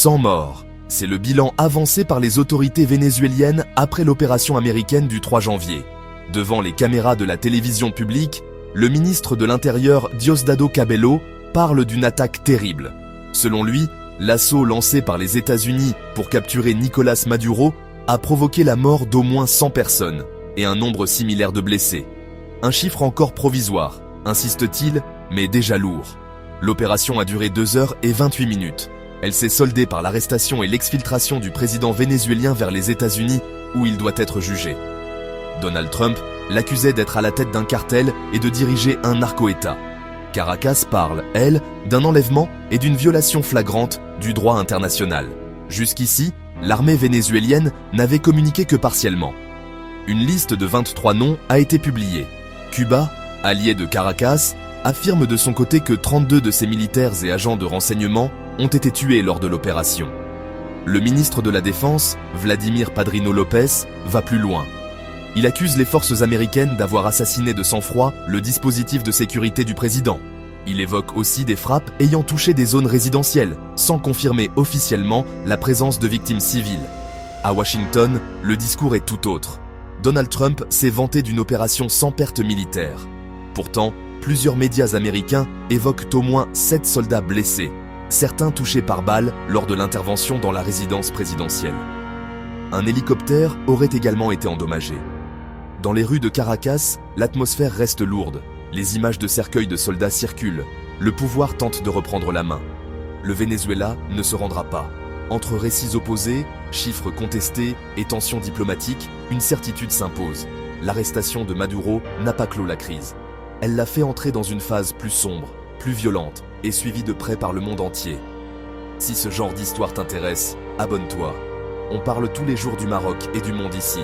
100 morts. C'est le bilan avancé par les autorités vénézuéliennes après l'opération américaine du 3 janvier. Devant les caméras de la télévision publique, le ministre de l'Intérieur Diosdado Cabello parle d'une attaque terrible. Selon lui, l'assaut lancé par les États-Unis pour capturer Nicolás Maduro a provoqué la mort d'au moins 100 personnes et un nombre similaire de blessés. Un chiffre encore provisoire, insiste-t-il, mais déjà lourd. L'opération a duré 2 heures et 28 minutes. Elle s'est soldée par l'arrestation et l'exfiltration du président vénézuélien vers les États-Unis où il doit être jugé. Donald Trump l'accusait d'être à la tête d'un cartel et de diriger un narco-État. Caracas parle, elle, d'un enlèvement et d'une violation flagrante du droit international. Jusqu'ici, l'armée vénézuélienne n'avait communiqué que partiellement. Une liste de 23 noms a été publiée. Cuba, allié de Caracas, affirme de son côté que 32 de ses militaires et agents de renseignement ont été tués lors de l'opération. Le ministre de la Défense, Vladimir Padrino López, va plus loin. Il accuse les forces américaines d'avoir assassiné de sang-froid le dispositif de sécurité du président. Il évoque aussi des frappes ayant touché des zones résidentielles, sans confirmer officiellement la présence de victimes civiles. À Washington, le discours est tout autre. Donald Trump s'est vanté d'une opération sans perte militaire. Pourtant, plusieurs médias américains évoquent au moins 7 soldats blessés, certains touchés par balle lors de l'intervention dans la résidence présidentielle. Un hélicoptère aurait également été endommagé. Dans les rues de Caracas, l'atmosphère reste lourde. Les images de cercueils de soldats circulent. Le pouvoir tente de reprendre la main. Le Venezuela ne se rendra pas. Entre récits opposés, chiffres contestés et tensions diplomatiques, une certitude s'impose. L'arrestation de Maduro n'a pas clos la crise. Elle l'a fait entrer dans une phase plus sombre, plus violente et suivie de près par le monde entier. Si ce genre d'histoire t'intéresse, abonne-toi. On parle tous les jours du Maroc et du monde ici.